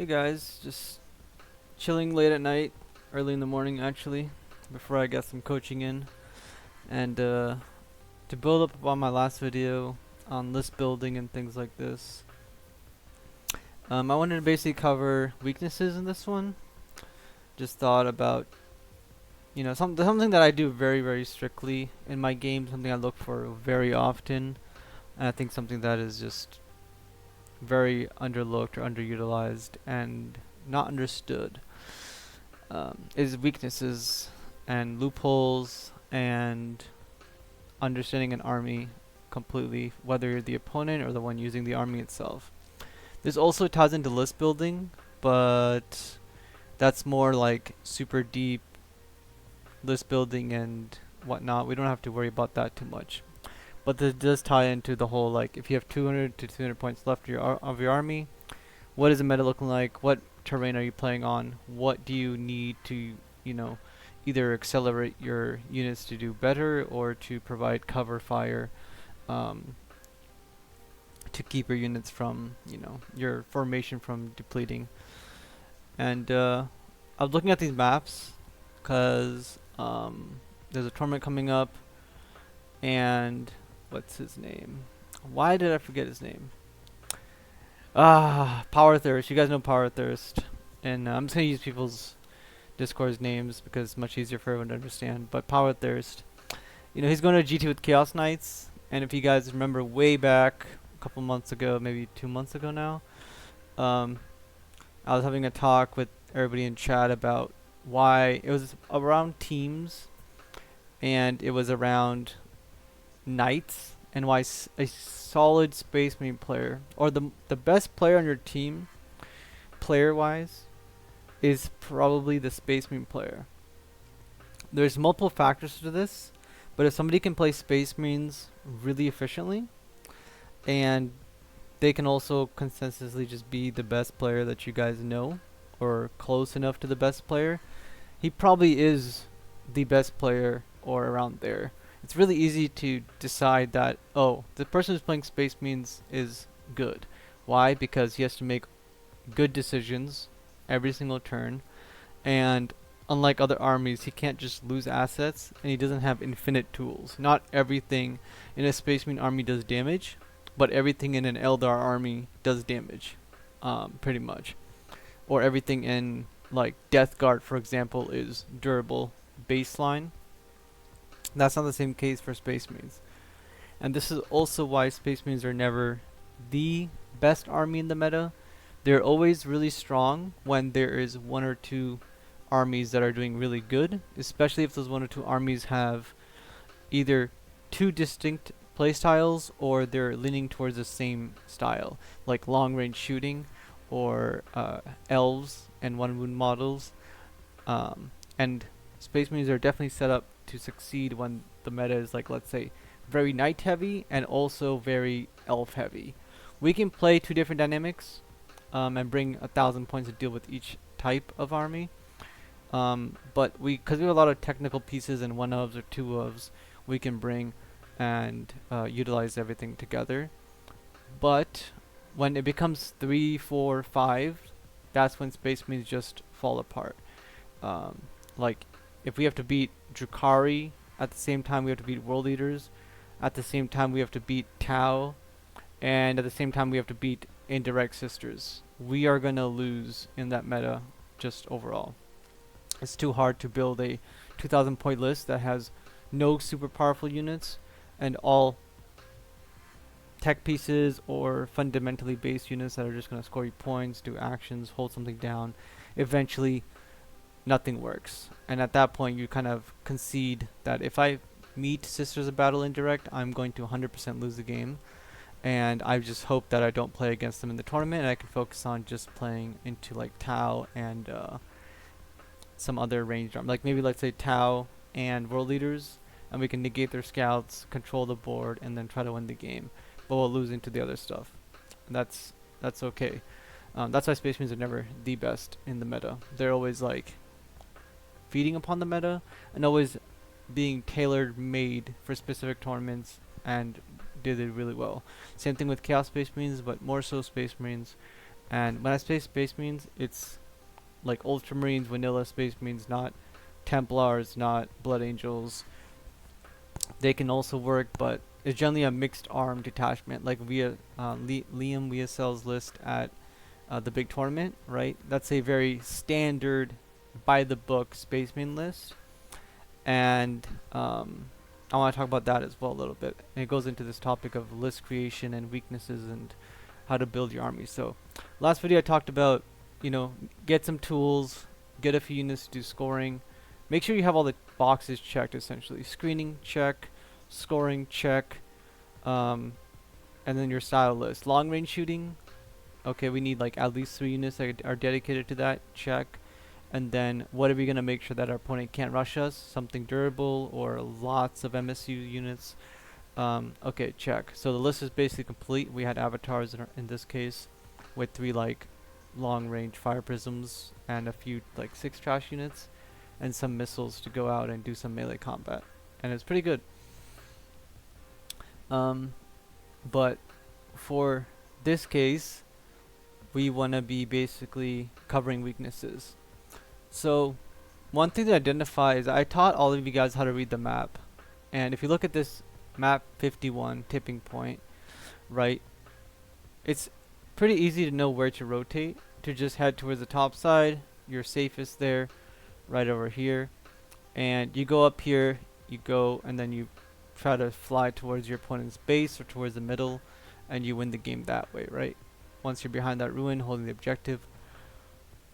Hey guys, just chilling late at night, early in the morning actually, before I get some coaching in. And to build up on my last video on list building and things like this, I wanted to basically cover weaknesses in this one. Just thought about, something that I do very strictly in my game, something I look for very often, and I think something that is just very underlooked or underutilized and not understood. Is weaknesses and loopholes and understanding an army completely, whether you're the opponent or the one using the army itself. This also ties into list building, but that's more like super deep list building and whatnot. We don't have to worry about that too much. But this does tie into the whole, like, if you have 200 to 300 points left of your army, what is the meta looking like? What terrain are you playing on? What do you need to, you know, either accelerate your units to do better or to provide cover fire, um, to keep your units from, your formation from depleting. And I was looking at these maps because there's a tournament coming up, and what's his name? Why did I forget his name? Power Thirst. You guys know Power Thirst. And I'm just going to use people's Discord's names because it's much easier for everyone to understand. But Power Thirst, he's going to GT with Chaos Knights. And if you guys remember way back a couple months ago, maybe 2 months ago now, um, I was having a talk with everybody in chat about why it was around teams and it was around knights and why a solid Space Marine player or the best player on your team, player wise, is probably the Space Marine player. There's multiple factors to this, but if somebody can play Space Marines really efficiently, and they can also consistently just be the best player that you guys know, or close enough to the best player, he probably is the best player or around there. It's really easy to decide that, oh, the person who's playing Space Marines is good. Why? Because he has to make good decisions every single turn, and unlike other armies, he can't just lose assets, and he doesn't have infinite tools. Not everything in a Space Marine army does damage, but everything in an Eldar army does damage, pretty much. Or everything in, like, Death Guard, for example, is durable baseline. That's not the same case for Space Marines. And this is also why Space Marines are never the best army in the meta. They're always really strong when there is one or two armies that are doing really good, especially if those one or two armies have either two distinct playstyles or they're leaning towards the same style, like long range shooting or elves and one wound models. And Space Marines are definitely set up to succeed when the meta is, like, let's say, very knight heavy and also very elf heavy. We can play two different dynamics and bring 1,000 points to deal with each type of army. But because we have a lot of technical pieces and one ofs or two ofs, we can bring and utilize everything together. But when it becomes 3, 4, 5, that's when Space Marines just fall apart. Like, if we have to beat Drukhari at the same time we have to beat World Leaders, at the same time we have to beat Tau, and at the same time we have to beat Indirect Sisters, we are going to lose in that meta just overall. It's too hard to build a 2,000 point list that has no super powerful units and all tech pieces or fundamentally based units that are just going to score you points, do actions, hold something down. Eventually, nothing works. And at that point, you kind of concede that if I meet Sisters of Battle indirect, I'm going to 100% lose the game. And I just hope that I don't play against them in the tournament and I can focus on just playing into, like, Tau and some other ranged arm. Like, maybe let's say Tau and World Leaders, and we can negate their scouts, control the board, and then try to win the game. But we'll lose into the other stuff. And that's okay. That's why Space Marines are never the best in the meta. They're always, like, feeding upon the meta and always being tailored made for specific tournaments and did it really well. Same thing with Chaos Space Marines, but more so Space Marines. And when I say Space Marines, it's like Ultramarines, vanilla Space Marines, not Templars, not Blood Angels. They can also work, but it's generally a mixed arm detachment, like via Liam VSL's list at the big tournament, right? That's a very standard, by the book Space Marine list, and I want to talk about that as well a little bit. And it goes into this topic of list creation and weaknesses and how to build your army. So, last video I talked about, get some tools, get a few units to do scoring. Make sure you have all the boxes checked, essentially. Screening, check. Scoring, check. And then your style list. Long range shooting. Okay, we need like at least 3 units that are dedicated to that. Check. And then what are we going to make sure that our opponent can't rush us? Something durable or lots of MSU units. Okay, check. So the list is basically complete. We had avatars in this case with 3 like long range fire prisms and a few like 6 trash units and some missiles to go out and do some melee combat. And it's pretty good. But for this case, we want to be basically covering weaknesses. So one thing to identify is I taught all of you guys how to read the map. And if you look at this map 51 tipping point, right, it's pretty easy to know where to rotate, to just head towards the top side. You're safest there, right over here. And you go up here, you go, and then you try to fly towards your opponent's base or towards the middle, and you win the game that way, right? Once you're behind that ruin, holding the objective.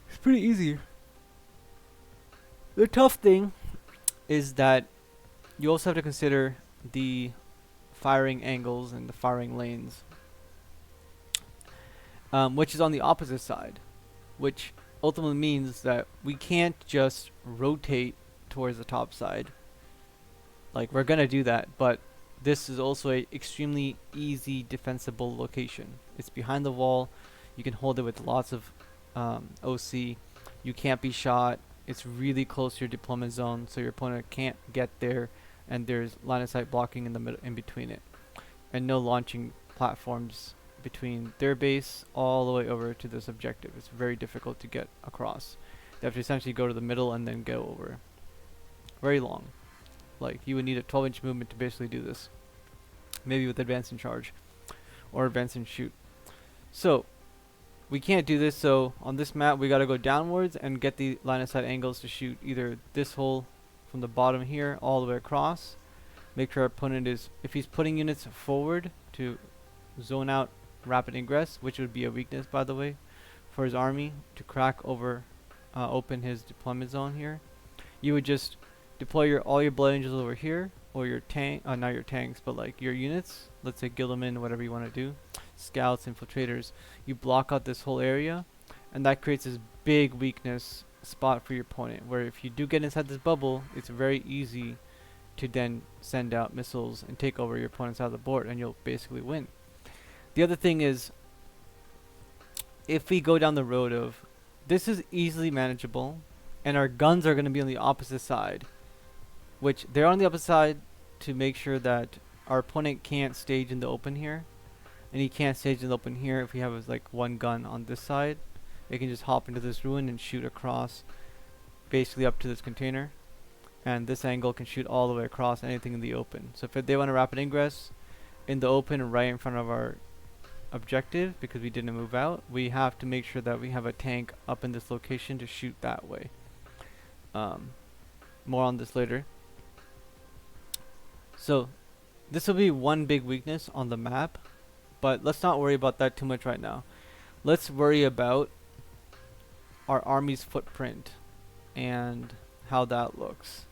It's pretty easy. The tough thing is that you also have to consider the firing angles and the firing lanes, which is on the opposite side, which ultimately means that we can't just rotate towards the top side. Like, we're gonna do that, but this is also a extremely easy defensible location. It's behind the wall. You can hold it with lots of OC. You can't be shot. It's really close to your deployment zone, so your opponent can't get there, and there's line of sight blocking in the middle, in between it, and no launching platforms between their base all the way over to this objective. It's very difficult to get across. They have to essentially go to the middle and then go over. Very long. Like, you would need a 12-inch movement to basically do this. Maybe with advance and charge, or advance and shoot. So we can't do this, so on this map we gotta go downwards and get the line of sight angles to shoot either this hole from the bottom here all the way across. Make sure our opponent is, if he's putting units forward to zone out rapid ingress, which would be a weakness by the way for his army, to crack over open his deployment zone here, you would just deploy all your blood angels over here, or your not your tanks, but like your units, let's say Gilliman, whatever you want to do, scouts, infiltrators. You block out this whole area, and that creates this big weakness spot for your opponent, where if you do get inside this bubble, it's very easy to then send out missiles and take over your opponent's side of the board, and you'll basically win. The other thing is, if we go down the road of, this is easily manageable, and our guns are going to be on the opposite side, which they're on the opposite side to make sure that our opponent can't stage in the open here, and he can't stage in the open here. If we have like one gun on this side, they can just hop into this ruin and shoot across basically up to this container, and this angle can shoot all the way across anything in the open. So if they want a rapid ingress in the open right in front of our objective, because we didn't move out, we have to make sure that we have a tank up in this location to shoot that way. More on this later. So this will be one big weakness on the map, but let's not worry about that too much right now. Let's worry about our army's footprint and how that looks.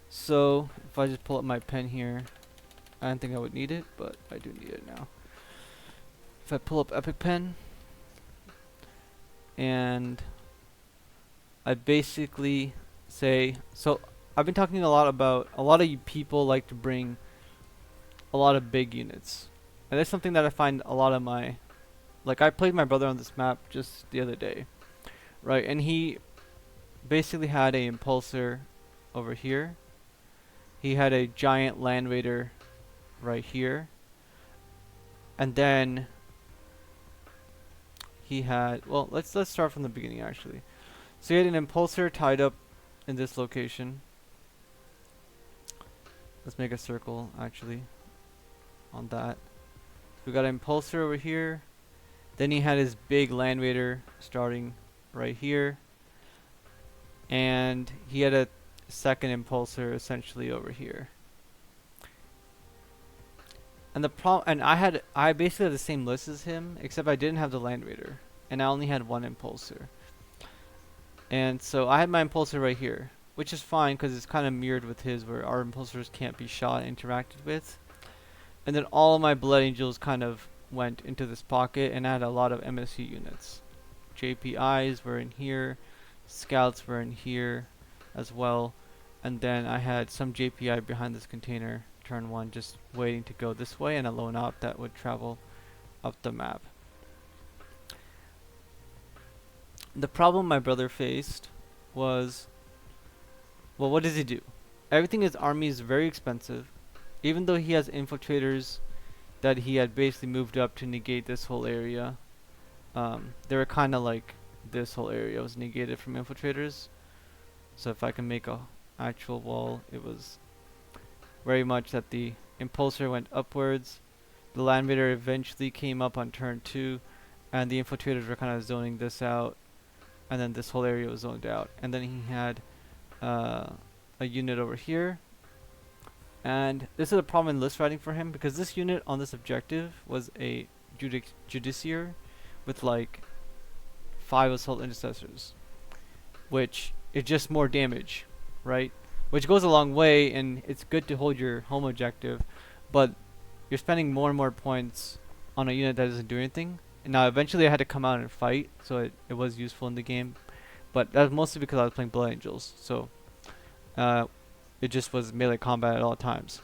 So if I just pull up my pen here, I didn't think I would need it, but I do need it now. If I pull up Epic Pen, and I basically say, so I've been talking a lot about, a lot of you people like to bring a lot of big units, and that's something that I find a lot of my, like, I played my brother on this map just the other day, right, and he basically had a impulsor over here, he had a giant land raider right here, and then he had, well, let's start from the beginning actually. So he had an impulsor tied up in this location. Let's make a circle actually on that. We got an impulsor over here. Then he had his big land raider starting right here. And he had a second impulsor essentially over here. And the problem, and I basically had the same list as him, except I didn't have the land raider, and I only had one impulsor. And so I had my impulsor right here, which is fine because it's kind of mirrored with his, where our impulsors can't be shot and interacted with. And then all of my blood angels kind of went into this pocket, and I had a lot of MSC units. JPIs were in here, scouts were in here as well, and then I had some JPI behind this container turn 1 just waiting to go this way, and a lone op that would travel up the map. The problem my brother faced was, well, what does he do? Everything in his army is very expensive, even though he has infiltrators that he had basically moved up to negate this whole area. They were kind of like this whole area was negated from infiltrators. So if I can make a actual wall, it was very much that the impulsor went upwards. The land raider eventually came up on turn 2, and the infiltrators were kind of zoning this out, and then this whole area was zoned out. And then he had a unit over here. And this is a problem in list writing for him, because this unit on this objective was a judiciary with like 5 assault intercessors, which is just more damage, right? Which goes a long way, and it's good to hold your home objective, but you're spending more and more points on a unit that doesn't do anything. And now eventually I had to come out and fight, so it was useful in the game, but that was mostly because I was playing Blood Angels, so it just was melee combat at all times.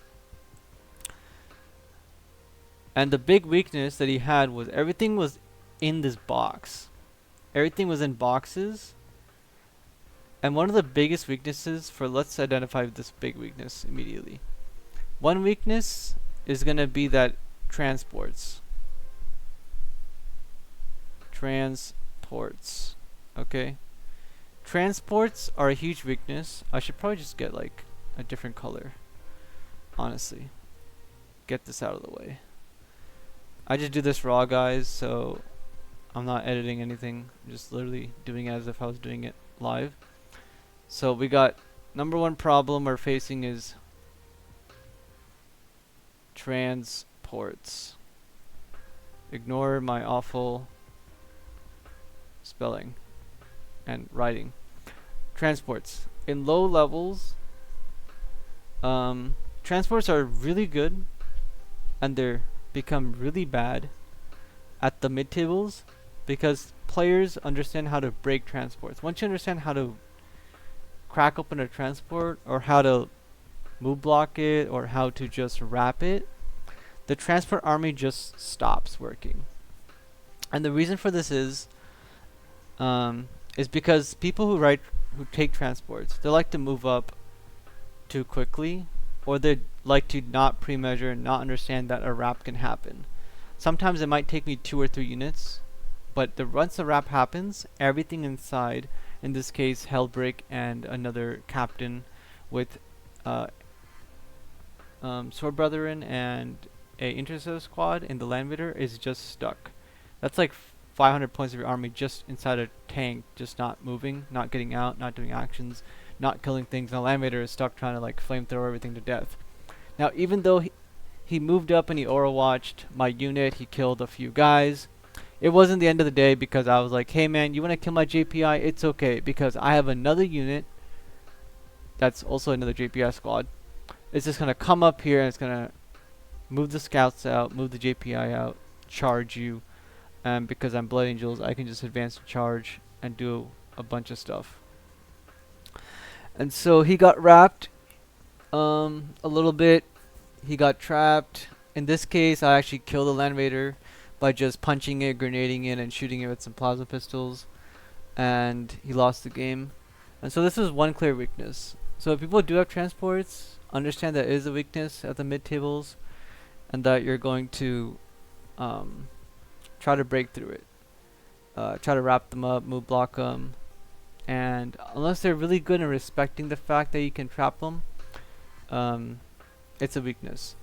And the big weakness that he had was everything was in this box. Everything was in boxes. And one of the biggest weaknesses for, let's identify this big weakness immediately. One weakness is going to be that transports. Okay? Transports are a huge weakness. I should probably just get like a different color. Honestly. Get this out of the way. I just do this raw, guys, so I'm not editing anything. I'm just literally doing it as if I was doing it live. So we got number 1 problem we're facing is transports. Ignore my awful spelling and writing. Transports. In low levels, transports are really good, and they're become really bad at the mid tables because players understand how to break transports. Once you understand how to crack open a transport, or how to move block it, or how to just wrap it, the transport army just stops working. And the reason for this is because people who take transports, they like to move up too quickly, or they like to not pre-measure and not understand that a wrap can happen. Sometimes it might take me 2 or 3 units, but once the wrap happens, everything inside, in this case Hellbreak and another captain with Sword Brethren and a intercessor squad in the land raider is just stuck. That's like 500 points of your army just inside a tank, just not moving, not getting out, not doing actions, not killing things, and the land raider is stuck trying to like flamethrower everything to death. Now even though he moved up and he overwatched my unit, he killed a few guys, it wasn't the end of the day, because I was like, hey man, you want to kill my JPI? It's okay, because I have another unit that's also another JPI squad. It's just going to come up here and it's going to move the scouts out, move the JPI out, charge you, and because I'm Blood Angels, I can just advance to charge and do a bunch of stuff. And so he got wrapped a little bit. He got trapped. In this case, I actually killed the land raider by just punching it, grenading it, and shooting it with some plasma pistols, and he lost the game. And so this is one clear weakness. So if people do have transports, understand that it is a weakness at the mid tables, and that you're going to try to break through it. try to wrap them up, move block them, and unless they're really good in respecting the fact that you can trap them, it's a weakness.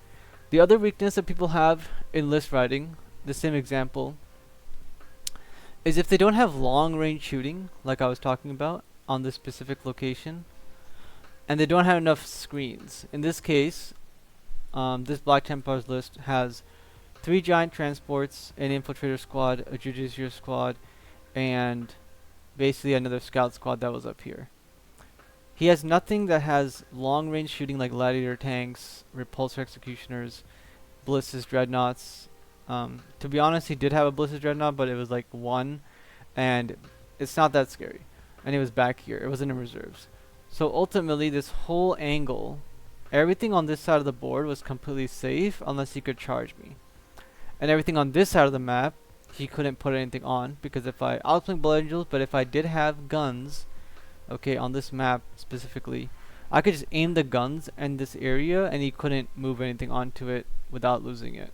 The other weakness that people have in list writing, the same example, is if they don't have long range shooting, like I was talking about, on this specific location, and they don't have enough screens. In this case, this Black Templars list has 3 giant transports, an infiltrator squad, a judiciary squad, and basically another scout squad that was up here. He has nothing that has long range shooting like gladiator tanks, repulsor executioners, ballistas dreadnoughts. To be honest, he did have a ballistas dreadnought, but it was like 1, and it's not that scary. And it was back here. It wasn't in reserves. So ultimately, this whole angle, everything on this side of the board was completely safe unless he could charge me. And everything on this side of the map, he couldn't put anything on, because if I was playing Blood Angels, but if I did have guns, okay, on this map specifically, I could just aim the guns in this area and he couldn't move anything onto it without losing it.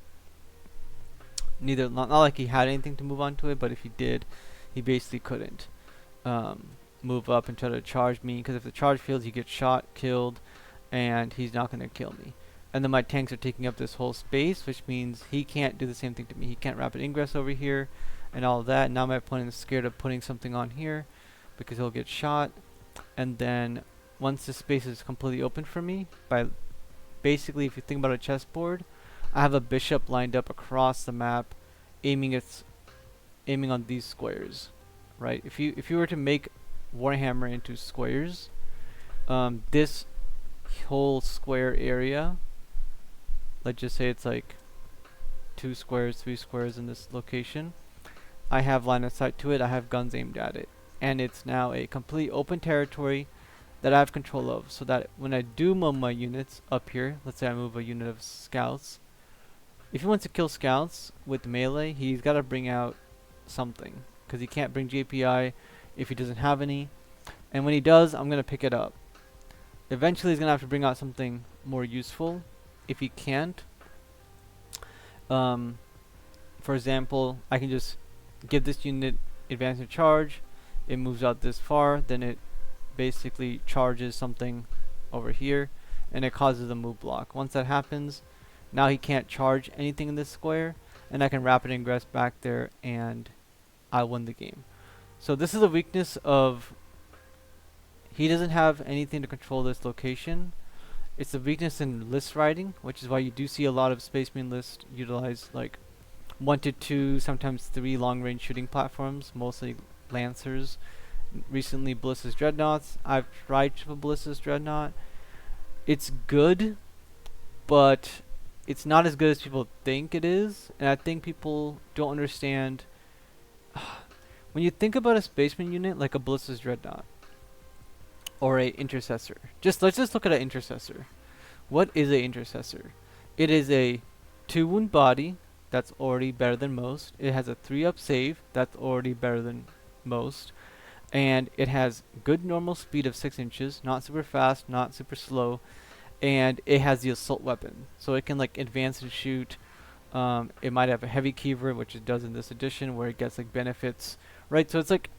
Not like he had anything to move onto it, but if he did, he basically couldn't move up and try to charge me, because if the charge fails, he gets shot, killed, and he's not going to kill me. And then my tanks are taking up this whole space, which means he can't do the same thing to me. He can't rapid ingress over here and all of that. Now my opponent is scared of putting something on here because he'll get shot. And then once the space is completely open for me, by basically, if you think about a chessboard, I have a bishop lined up across the map, aiming on these squares, right? If you were to make Warhammer into squares, this whole square area, let's just say it's like 2 squares, 3 squares in this location, I have line of sight to it, I have guns aimed at it, and it's now a complete open territory that I have control of, so that when I do move my units up here, let's say I move a unit of scouts, if he wants to kill scouts with melee, he's got to bring out something, because he can't bring JPI if he doesn't have any, and when he does, I'm going to pick it up. Eventually he's going to have to bring out something more useful. If he can't, for example, I can just give this unit advanced charge, it moves out this far, then it basically charges something over here, and it causes a move block. Once that happens, now he can't charge anything in this square, and I can rapid ingress back there, and I win the game. So this is a weakness of, he doesn't have anything to control this location. It's a weakness in list writing, which is why you do see a lot of Space Marine lists utilize like 1 to 2, sometimes 3 long-range shooting platforms, mostly Lancers. Recently, Ballistas Dreadnoughts. I've tried Triple Ballistas Dreadnought. It's good, but it's not as good as people think it is, and I think people don't understand. When you think about a Space Marine unit like a Ballistas Dreadnought, or a intercessor. Let's just look at an intercessor. What is a intercessor? It is a 2 wound body, that's already better than most. It has a 3-up save, that's already better than most. And it has good normal speed of 6 inches, not super fast, not super slow. And it has the assault weapon, so it can like advance and shoot. It might have a heavy keyver, which it does in this edition, where it gets like benefits, right? So it's like,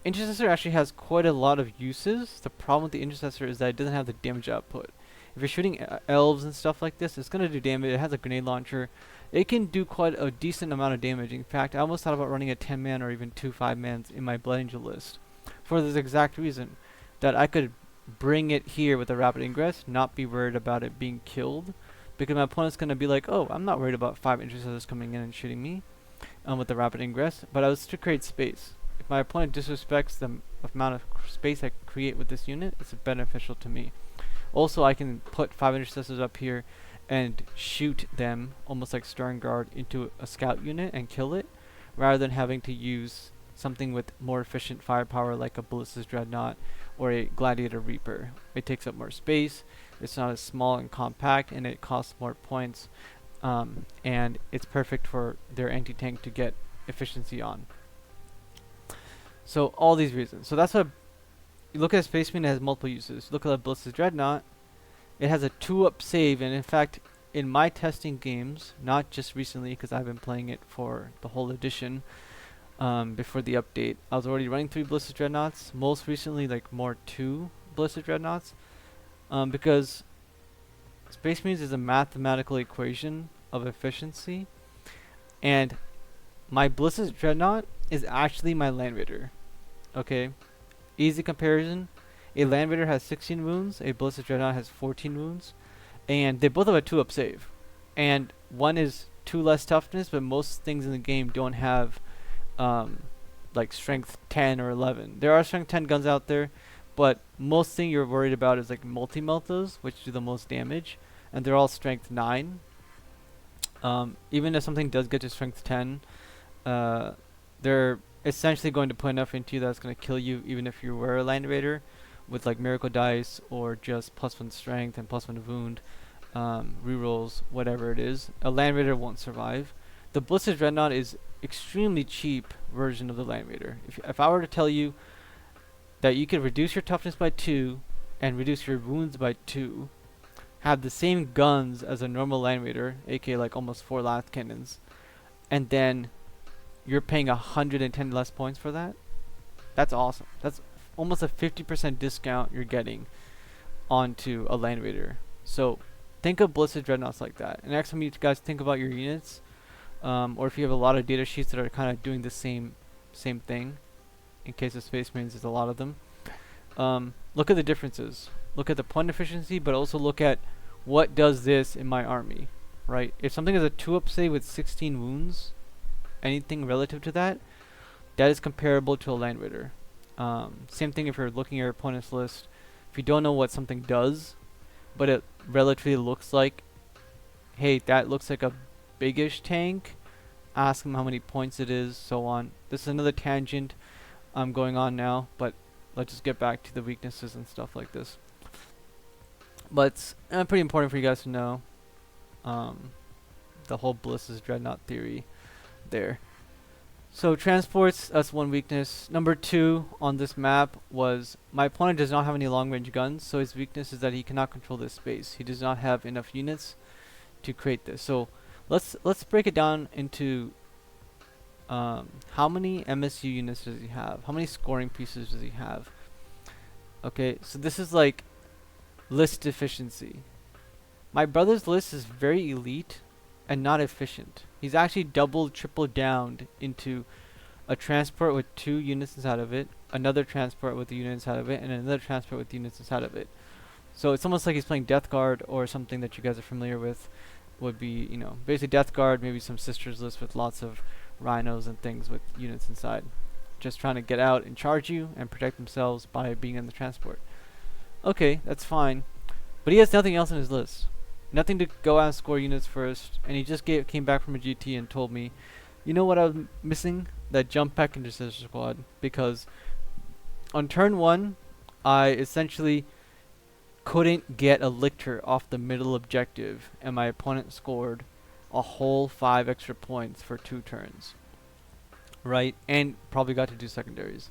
Intercessor actually has quite a lot of uses. The problem with the Intercessor is that it doesn't have the damage output. If you're shooting elves and stuff like this, it's going to do damage. It has a grenade launcher. It can do quite a decent amount of damage. In fact, I almost thought about running a 10-man or even 2 5-mans in my Blood Angel list, for this exact reason, that I could bring it here with a rapid ingress, not be worried about it being killed, because my opponent's going to be like, oh, I'm not worried about 5 Intercessors coming in and shooting me with the rapid ingress, but I was to create space. If my opponent disrespects the amount of space I create with this unit, it's beneficial to me. Also, I can put 5 Intercessors up here and shoot them, almost like Stern Guard, into a scout unit and kill it, rather than having to use something with more efficient firepower like a Ballistas Dreadnought or a Gladiator Reaper. It takes up more space, it's not as small and compact, and it costs more points, and it's perfect for their anti-tank to get efficiency on. So all these reasons. So that's why you look at a Space Marine, it has multiple uses. Look at a Ballistas Dreadnought. It has a 2-up save, and in fact, in my testing games, not just recently because I've been playing it for the whole edition, before the update. I was already running 3 Ballistic Dreadnoughts, most recently like more 2 Ballistic Dreadnoughts, because Space Marines is a mathematical equation of efficiency, and my Ballistic Dreadnought is actually my Land Raider. Okay, easy comparison. A Land Raider has 16 wounds, a Ballistic Dreadnought has 14 wounds, and they both have a 2-up save. And one is 2 less toughness, but most things in the game don't have like strength 10 or 11. There are strength 10 guns out there, but most thing you're worried about is like multi-meltas, which do the most damage, and they're all strength 9. Even if something does get to strength 10, they're essentially going to put enough into you that's going to kill you, even if you were a Land Raider with like miracle dice or just +1 strength and +1 wound, rerolls, whatever it is. A Land Raider won't survive. The Ballistic Dreadnought is extremely cheap version of the Land Raider. If I were to tell you that you could reduce your toughness by 2 and reduce your wounds by 2, have the same guns as a normal Land Raider, aka like almost 4 lath cannons, and then you're paying 110 less points for that, that's awesome. That's almost a 50% discount you're getting onto a Land Raider. So think of Ballistic Dreadnoughts like that. And next time you guys think about your units, or if you have a lot of data sheets that are kind of doing the same thing, in case of Space Marines, there's a lot of them. Look at the differences. Look at the point efficiency, but also look at what does this in my army, right? If something is a 2-up save with 16 wounds, anything relative to that, that is comparable to a Land Raider. Same thing if you're looking at your opponent's list. If you don't know what something does, but it relatively looks like, hey, that looks like a biggish tank, ask them how many points it is, so on. This is another tangent I'm going on now, but let's just get back to the weaknesses and stuff like this. But it's pretty important for you guys to know the whole Ballistic Dreadnought theory there. So transports, that's one weakness. Number 2 on this map was my opponent does not have any long range guns, so his weakness is that he cannot control this space. He does not have enough units to create this. So let's break it down into how many MSU units does he have? How many scoring pieces does he have? Okay, so this is like list efficiency. My brother's list is very elite and not efficient. He's actually doubled, tripled down into a transport with 2 units inside of it, another transport with the unit inside of it, and another transport with the units inside of it. So it's almost like he's playing Death Guard, or something that you guys are familiar with would be, you know, basically Death Guard, maybe some Sisters list with lots of rhinos and things with units inside, just trying to get out and charge you and protect themselves by being in the transport. Okay, that's fine, but he has nothing else in his list. Nothing to go out and score units first, and he just came back from a GT and told me, you know what I was missing? That jump pack intercessor squad, because on turn 1, I essentially couldn't get a lictor off the middle objective, and my opponent scored a whole 5 extra points for 2 turns, right? And probably got to do secondaries.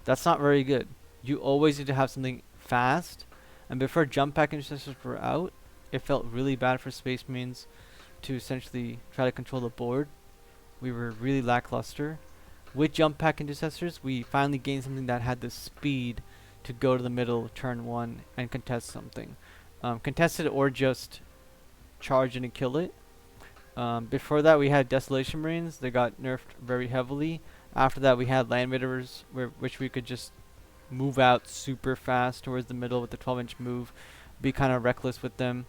That's not very good. You always need to have something fast, and before jump pack intercessors were out, it felt really bad for Space Marines to essentially try to control the board. We were really lackluster. With jump pack intercessors, we finally gained something that had the speed to go to the middle turn 1 and contest something. Contest it or just charge in and kill it. Before that, we had Desolation Marines. They got nerfed very heavily. After that, we had Land Raiders, which we could just move out super fast towards the middle with the 12-inch move, be kind of reckless with them,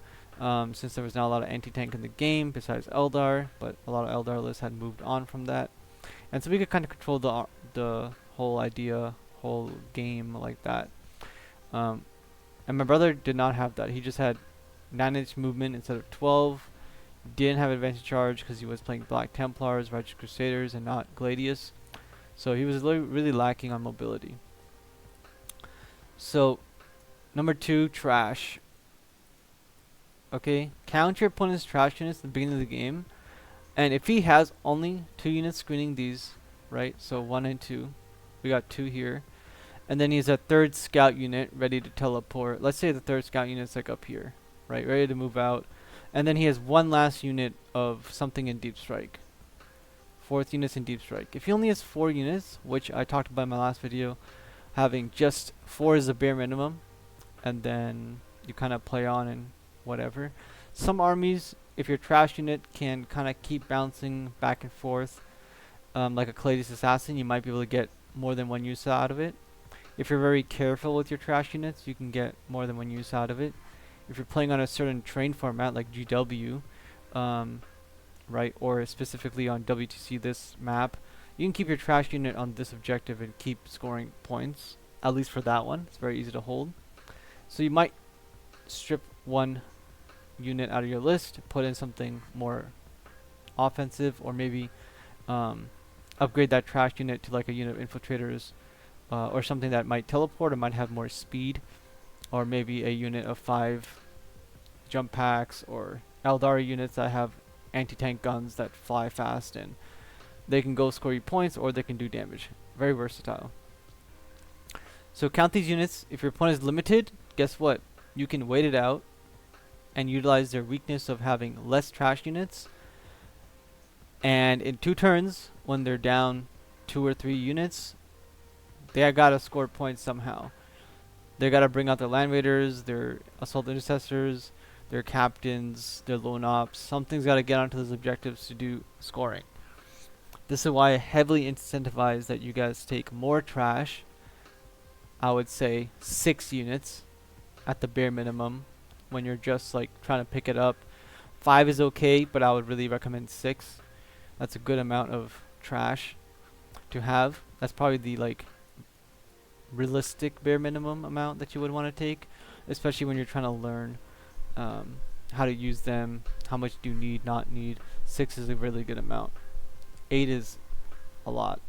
since there was not a lot of anti-tank in the game besides Eldar, but a lot of Eldar lists had moved on from that, and so we could kind of control the whole idea, whole game like that. And my brother did not have that. He just had 9-inch movement instead of 12. Didn't have advantage charge because he was playing Black Templars, Righteous Crusaders, and not Gladius. So he was really lacking on mobility. So number 2, trash. Okay, count your opponent's trash units at the beginning of the game, and if he has only 2 units screening these, right, so 1 and 2, we got 2 here, and then he has a 3rd scout unit ready to teleport. Let's say the 3rd scout unit's like up here, right, ready to move out, and then he has 1 last unit of something in deep strike. fourth units in deep strike. If he only has 4 units, which I talked about in my last video, having just 4 is the bare minimum, and then you kind of play on and whatever. Some armies, if your trash unit can kind of keep bouncing back and forth, like a Cladius Assassin, you might be able to get more than 1 use out of it. If you're very careful with your trash units, you can get more than 1 use out of it. If you're playing on a certain train format like GW, right, or specifically on WTC this map, you can keep your trash unit on this objective and keep scoring points, at least for that one. It's very easy to hold. So you might strip 1 unit out of your list, put in something more offensive, or maybe upgrade that trash unit to like a unit of infiltrators, or something that might teleport or might have more speed, or maybe a unit of 5 jump packs or Eldari units that have anti-tank guns that fly fast, and they can go score you points or they can do damage. Very versatile. So count these units. If your opponent is limited, guess what? You can wait it out and utilize their weakness of having less trash units, and in 2 turns, when they're down 2 or 3 units, they gotta score points somehow. They gotta bring out their land raiders, their assault intercessors, their captains, their lone ops. Something's gotta get onto those objectives to do scoring. This is why I heavily incentivize that you guys take more trash. I would say 6 units at the bare minimum when you're just like trying to pick it up. 5 is okay, but I would really recommend 6. That's a good amount of trash to have. That's probably the like realistic bare minimum amount that you would want to take, especially when you're trying to learn how to use them, how much do you need, not need. 6 is a really good amount. 8 is a lot.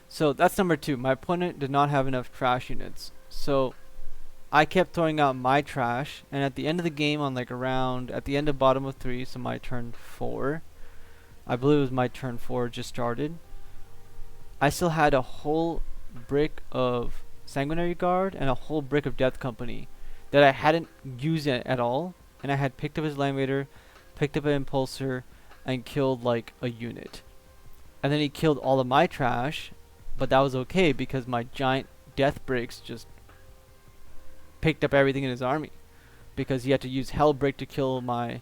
So that's number 2. My opponent did not have enough trash units, so I kept throwing out my trash, and at the end of the game, on like around at the end of bottom of 3, so my turn 4, I believe it was my turn 4 just started, I still had a whole brick of Sanguinary Guard and a whole brick of Death Company that I hadn't used at all, and I had picked up his Land Raider, picked up an Impulsor, and killed like a unit. And then he killed all of my trash, but that was okay because my giant Death Bricks just picked up everything in his army, because he had to use Hellbreak to kill my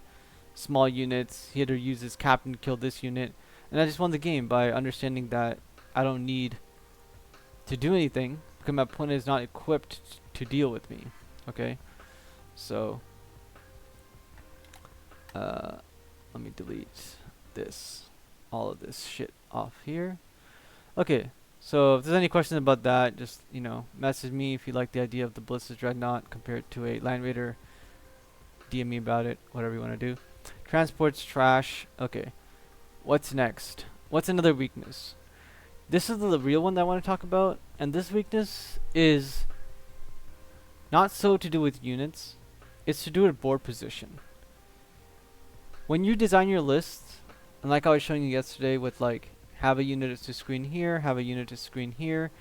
small units, he had to use his captain to kill this unit, and I just won the game by understanding that I don't need to do anything because my opponent is not equipped to deal with me. Okay, so let me delete this, all of this shit off here. Okay, so if there's any questions about that, just, you know, message me if you like the idea of the Blitz's Dreadnought compared to a Land Raider. DM me about it, whatever you want to do. Transport's trash. Okay, what's next? What's another weakness? This is the real one that I want to talk about, and this weakness is not so to do with units, it's to do with board position. When you design your list, and like I was showing you yesterday with like, have a unit to screen here, have a unit to screen here,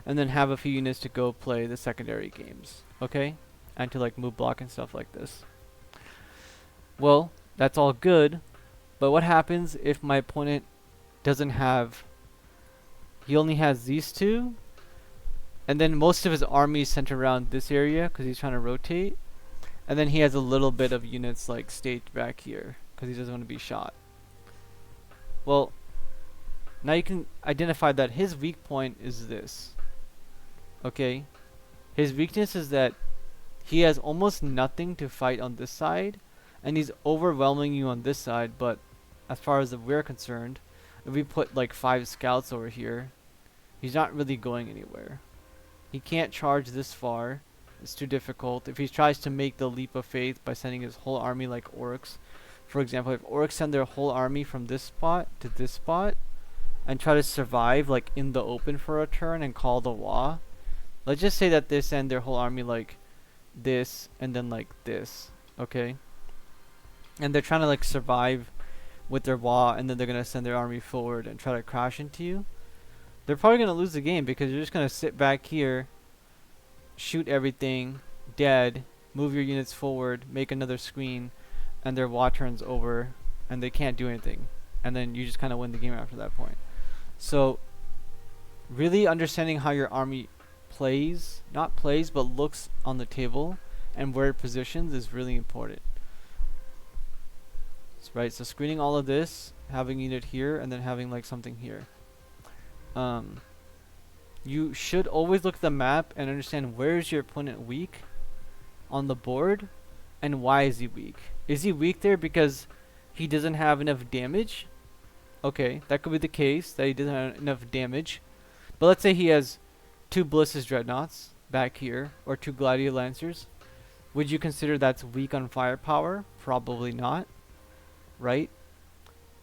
and then have a few units to go play the secondary games, okay? And to like move block and stuff like this. Well, that's all good, but what happens if my opponent doesn't have, he only has these 2, and then most of his army is centered around this area because he's trying to rotate, and then he has a little bit of units like staged back here because he doesn't want to be shot. Well, now you can identify that his weak point is this. Okay? His weakness is that he has almost nothing to fight on this side, and he's overwhelming you on this side, but as far as we're concerned, if we put like 5 scouts over here, he's not really going anywhere. He can't charge this far. It's too difficult. If he tries to make the leap of faith by sending his whole army like orcs, for example, if orcs send their whole army from this spot to this spot and try to survive like in the open for a turn and call the Wa, let's just say that they send their whole army like this and then like this, okay? And they're trying to like survive with their Wa, and then they're gonna send their army forward and try to crash into you. They're probably gonna lose the game because you're just gonna sit back here, shoot everything dead, move your units forward, make another screen, and their Wa turns over, and they can't do anything. and then you just kind of win the game after that point. So really understanding how your army plays, not plays, but looks on the table and where it positions is really important. Right, so screening all of this, having unit here, and then having like something here. You should always look at the map and understand where is your opponent weak on the board, and why is he weak. Is he weak there because he doesn't have enough damage? Okay, that could be the case, that he doesn't have enough damage. But let's say he has 2 Ballistic Dreadnoughts back here, or 2 Gladiator Lancers. Would you consider that's weak on firepower? Probably not, right?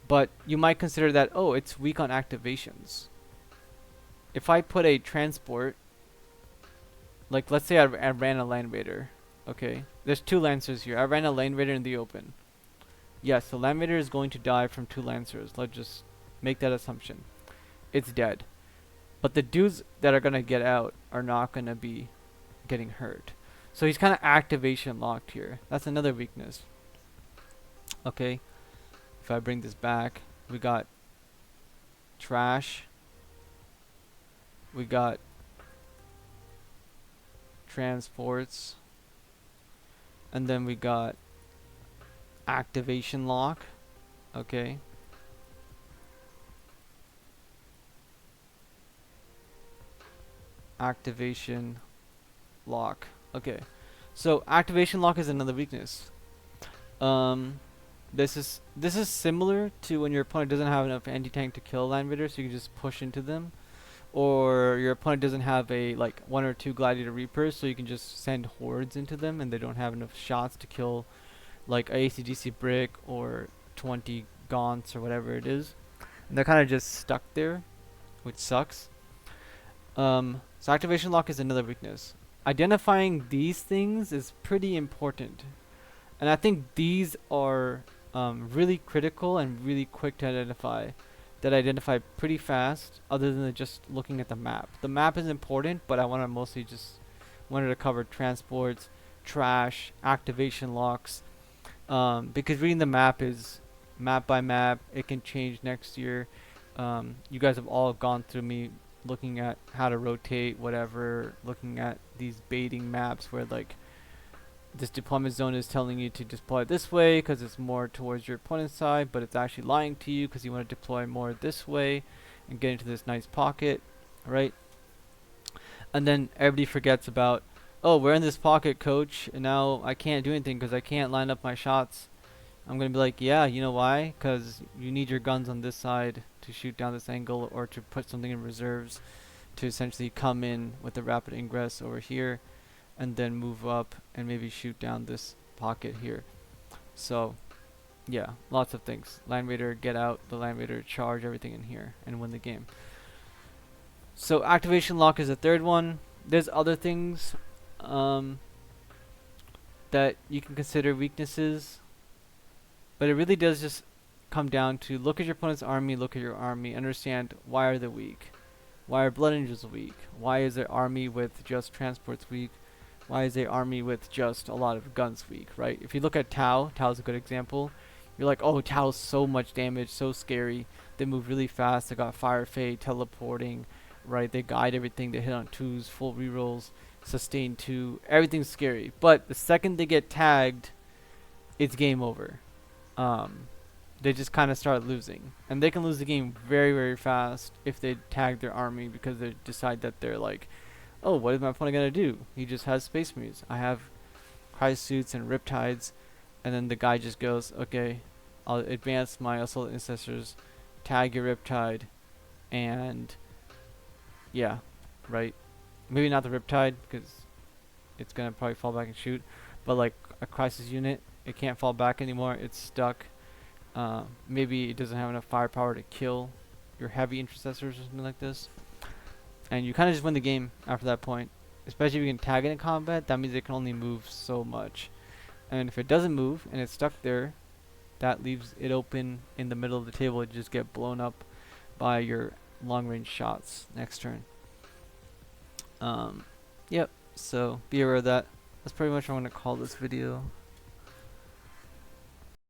But you might consider that, oh, it's weak on activations. If I put a transport, like let's say I ran a Land Raider, okay? There's 2 Lancers here. I ran a Land Raider in the open. Yes, the Land Raider is going to die from 2 Lancers. Let's just make that assumption. It's dead. But the dudes that are going to get out are not going to be getting hurt. So he's kind of activation locked here. That's another weakness. Okay. If I bring this back, we got trash. We got transports. And then we got activation lock. Okay. Activation lock. Okay. So activation lock is another weakness. This is similar to when your opponent doesn't have enough anti-tank to kill Land Raider, so you can just push into them. Or your opponent doesn't have a like 1 or 2 Gladiator Reapers, so you can just send hordes into them and they don't have enough shots to kill like a ACDC brick or 20 gaunts or whatever it is. And they're kind of just stuck there, which sucks. So activation lock is another weakness. Identifying these things is pretty important. And I think these are really critical and really quick to identify. That identify pretty fast, other than just looking at the map. The map is important, but I want to mostly just wanted to cover transports, trash, activation locks, because reading the map is map by map. It can change next year. You guys have all gone through me looking at how to rotate, whatever, looking at these baiting maps where like this deployment zone is telling you to deploy this way because it's more towards your opponent's side, but it's actually lying to you because you want to deploy more this way and get into this nice pocket, right? And then everybody forgets about, oh, we're in this pocket, coach, and now I can't do anything because I can't line up my shots. I'm going to be like, yeah, you know why? Because you need your guns on this side to shoot down this angle, or to put something in reserves to essentially come in with a rapid ingress over here and then move up and maybe shoot down this pocket here. So yeah, lots of things. Land Raider, get out, the Land Raider, charge everything in here and win the game. So activation lock is the third one. There's other things that you can consider weaknesses, but it really does just come down to look at your opponent's army, look at your army, understand why are they weak. Why are Blood Angels weak? Why is their army with just transports weak? Why is their army with just a lot of guns weak, right? If you look at Tau's a good example. You're like, oh, Tau's so much damage, so scary. They move really fast. They got Fire Fade, teleporting, right? They guide everything. They hit on 2s, full rerolls, sustain 2. Everything's scary. But the second they get tagged, it's game over. They just kind of start losing. And they can lose the game very, very fast if they tag their army, because they decide that they're like, oh, what is my opponent going to do? He just has Space Marines. I have Cry Suits and Riptides. And then the guy just goes, okay, I'll advance my Assault Ancestors, tag your Riptide, and yeah, right? Maybe not the Riptide, because it's going to probably fall back and shoot. But like a Crisis unit, it can't fall back anymore. It's stuck. Maybe it doesn't have enough firepower to kill your heavy intercessors or something like this. And you kind of just win the game after that point. Especially if you can tag it in combat, that means it can only move so much. And if it doesn't move and it's stuck there, that leaves it open in the middle of the table to just get blown up by your long range shots next turn. Yep, so be aware of that. That's pretty much what I'm going to call this video.